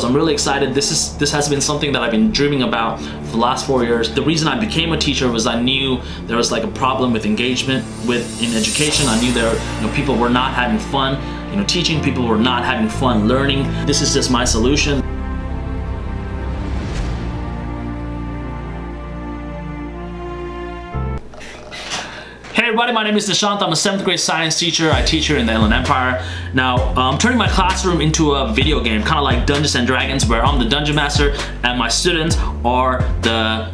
So I'm really excited. This has been something that I've been dreaming about for the last 4 years. The reason I became a teacher was I knew there was like a problem with engagement in education. I knew there, people were not having fun, teaching. People were not having fun learning. This is just my solution. Hey everybody, my name is Nishant. I'm a 7th grade science teacher. I teach here in the Inland Empire. Now, I'm turning my classroom into a video game, kind of like Dungeons and Dragons, where I'm the dungeon master and my students are the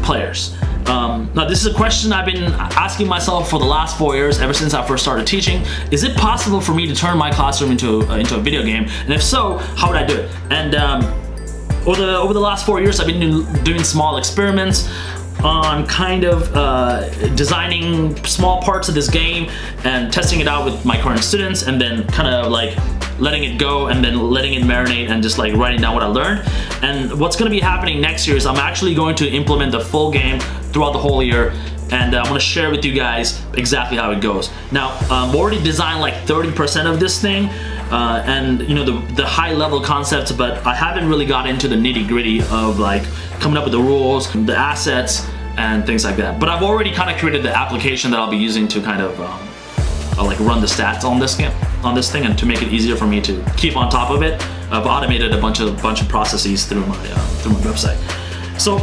players. Now, this is a question I've been asking myself for the last 4 years, ever since I first started teaching. Is it possible for me to turn my classroom into a video game? And if so, how would I do it? And over the last 4 years, I've been doing small experiments on kind of designing small parts of this game and testing it out with my current students, and then kind of like letting it go and then letting it marinate and just like writing down what I learned. And what's going to be happening next year is I'm actually going to implement the full game throughout the whole year, and I'm going to share with you guys exactly how it goes. Now, I've already designed like 30% of this thing, and the high level concepts, but I haven't really got into the nitty gritty of like coming up with the rules, the assets, and things like that. But I've already kind of created the application that I'll be using to kind of like run the stats on this thing, and to make it easier for me to keep on top of it, I've automated a bunch of processes through my website. So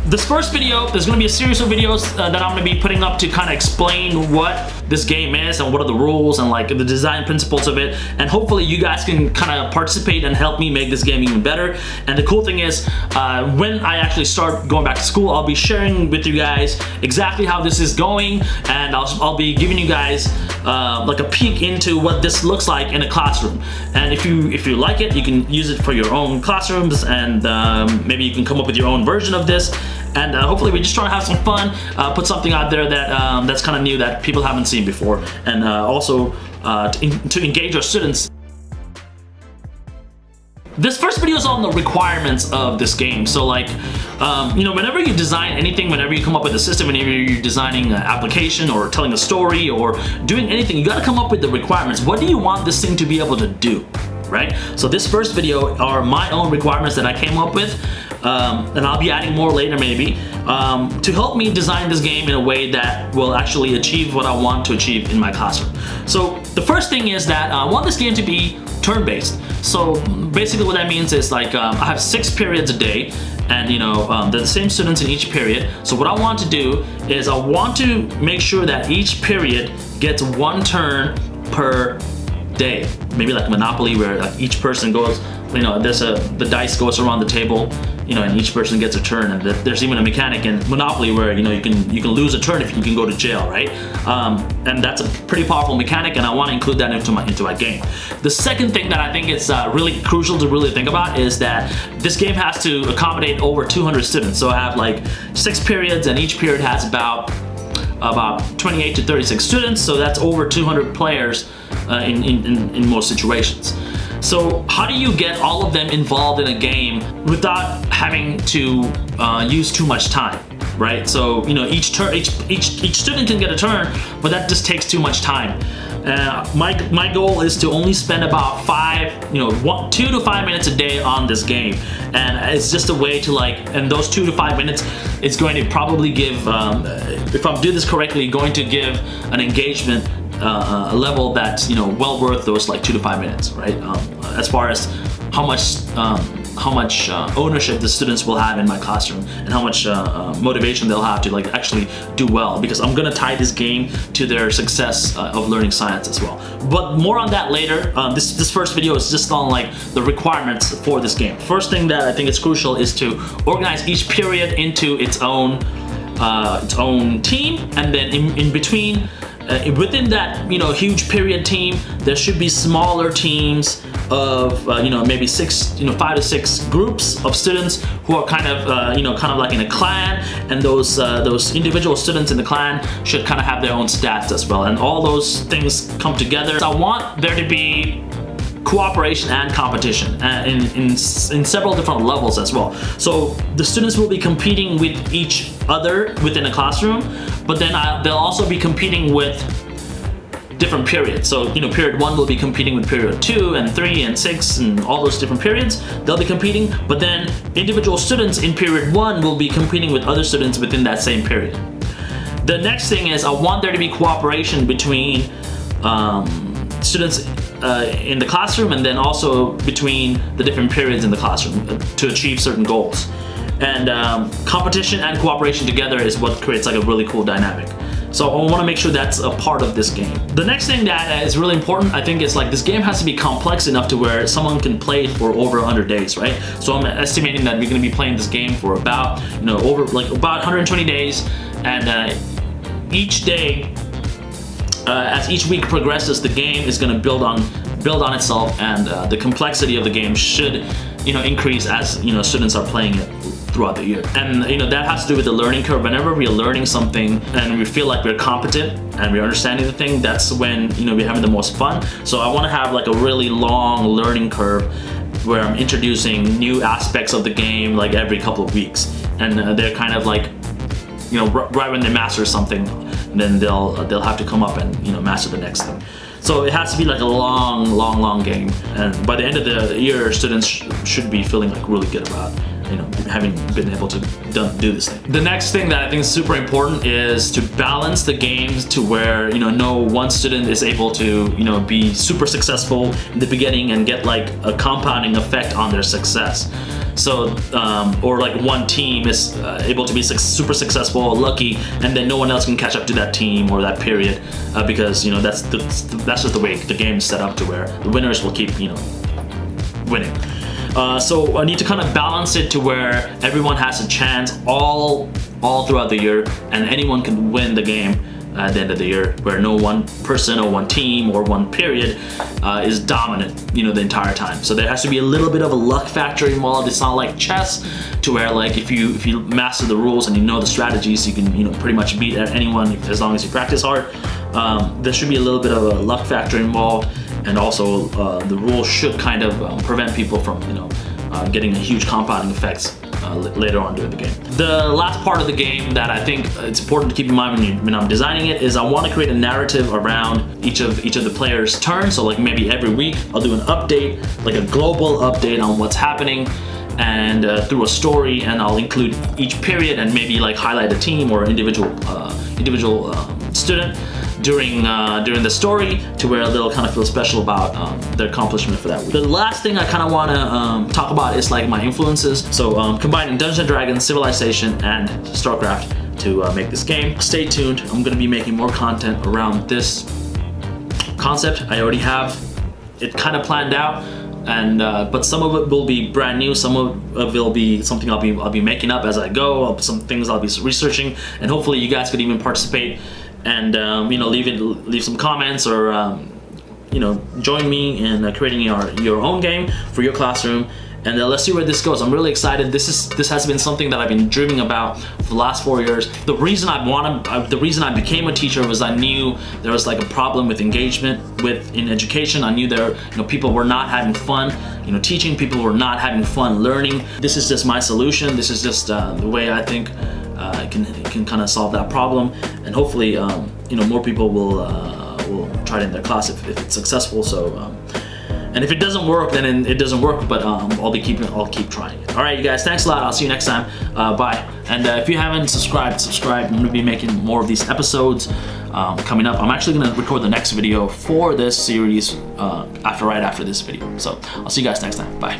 this first video, there's going to be a series of videos that I'm going to be putting up to kind of explain what this game is and what are the rules and like the design principles of it, and hopefully you guys can kind of participate and help me make this game even better. And the cool thing is, when I actually start going back to school, I'll be sharing with you guys exactly how this is going, and I'll be giving you guys like a peek into what this looks like in a classroom. And if you like it, you can use it for your own classrooms, and maybe you can come up with your own version of this. And hopefully we just try to have some fun, put something out there that that's kind of new that people haven't seen before, and also to engage our students. This first video is on the requirements of this game. So like, whenever you design anything, whenever you come up with a system, whenever you're designing an application or telling a story or doing anything, you gotta come up with the requirements. What do you want this thing to be able to do, right? So this first video are my own requirements that I came up with, and I'll be adding more later maybe, to help me design this game in a way that will actually achieve what I want to achieve in my classroom. So the first thing is that I want this game to be turn-based. So basically what that means is like I have 6 periods a day, and they're the same students in each period. So what I want to do is I want to make sure that each period gets 1 turn per day. Maybe like Monopoly, where like each person goes, the dice goes around the table, and each person gets a turn. And there's even a mechanic in Monopoly where you can lose a turn if you can go to jail, right? And that's a pretty powerful mechanic, and I want to include that into my game. The second thing that I think it's really crucial to really think about is that this game has to accommodate over 200 students. So I have like 6 periods, and each period has about 28 to 36 students, so that's over 200 players in most situations. So how do you get all of them involved in a game without having to use too much time, right? So each student can get a turn, but that just takes too much time. My goal is to only spend about 2 to 5 minutes a day on this game, and it's just a way to and those 2 to 5 minutes, it's going to probably give, if I'm doing this correctly, going to give an engagement a level that's well worth those 2 to 5 minutes, right? As far as how much ownership the students will have in my classroom, and how much motivation they'll have to actually do well, because I'm gonna tie this game to their success of learning science as well. But more on that later. This first video is just on the requirements for this game. First thing that I think is crucial is to organize each period into its own team, and then in between, within that huge period team, there should be smaller teams of maybe 5 to 6 groups of students who are kind of like in a clan, and those individual students in the clan should kind of have their own stats as well, and all those things come together. So I want there to be cooperation and competition in several different levels as well. So the students will be competing with each other within a classroom, but then they'll also be competing with different periods. So, you know, period 1 will be competing with period 2 and 3 and 6 and all those different periods. They'll be competing, but then individual students in period 1 will be competing with other students within that same period. The next thing is I want there to be cooperation between students in the classroom, and then also between the different periods in the classroom to achieve certain goals. And competition and cooperation together is what creates like a really cool dynamic. So I want to make sure that's a part of this game. The next thing that is really important, I think, is like this game has to be complex enough to where someone can play it for over 100 days, right? So I'm estimating that we're going to be playing this game for about, you know, about 120 days, and each day, as each week progresses, the game is going to build on itself, and the complexity of the game should, you know, increase as, you know, students are playing it throughout the year. And, you know, that has to do with the learning curve. Whenever we're learning something and we feel like we're competent and we're understanding the thing, that's when, you know, we're having the most fun. So I want to have like a really long learning curve where I'm introducing new aspects of the game like every couple of weeks, and they're kind of like, you know, right when they master something, then they'll have to come up and, you know, master the next thing. So it has to be like a long game, and by the end of the year, students should be feeling like really good about, you know, having been able to do this thing. The next thing that I think is super important is to balance the games to where, you know, no one student is able to, you know, be super successful in the beginning and get like a compounding effect on their success. So, or like one team is able to be super successful or lucky, and then no one else can catch up to that team or that period because, you know, that's just the way the game is set up, to where the winners will keep, you know, winning. So I need to kind of balance it to where everyone has a chance all throughout the year, and anyone can win the game at the end of the year, where no one person or one team or one period is dominant, you know, the entire time. So there has to be a little bit of a luck factor involved. It's not like chess, to where like if you master the rules and you know the strategies, you can, you know, pretty much beat anyone as long as you practice hard. There should be a little bit of a luck factor involved, and also the rules should kind of prevent people from, you know, getting a huge compounding effects later on during the game. The last part of the game that I think it's important to keep in mind when I'm designing it is I want to create a narrative around each of the players' turns. So like maybe every week I'll do an update, like a global update on what's happening, and through a story, and I'll include each period and maybe like highlight a team or individual student during the story, to where they'll kind of feel special about their accomplishment for that week. The last thing I kind of want to talk about is like my influences. So combining Dungeons & Dragons, Civilization, and StarCraft to make this game. Stay tuned. I'm going to be making more content around this concept. I already have it kind of planned out, and but some of it will be brand new. Some of it will be something I'll be making up as I go. Some things I'll be researching, and hopefully you guys could even participate and you know, leave some comments, or you know, join me in creating your own game for your classroom. And let's see where this goes. I'm really excited. This has been something that I've been dreaming about for the last 4 years. The reason I became a teacher was I knew there was like a problem with engagement in education. I knew there, you know, people were not having fun, you know, teaching. People were not having fun learning. This is just my solution. This is just the way I think it can kind of solve that problem. And hopefully, you know, more people will try it in their class if it's successful. So. And if it doesn't work, then it doesn't work, but I'll keep trying it. All right, you guys, thanks a lot. I'll see you next time. Bye. And if you haven't subscribed, subscribe. I'm gonna be making more of these episodes coming up. I'm actually gonna record the next video for this series right after this video. So I'll see you guys next time. Bye.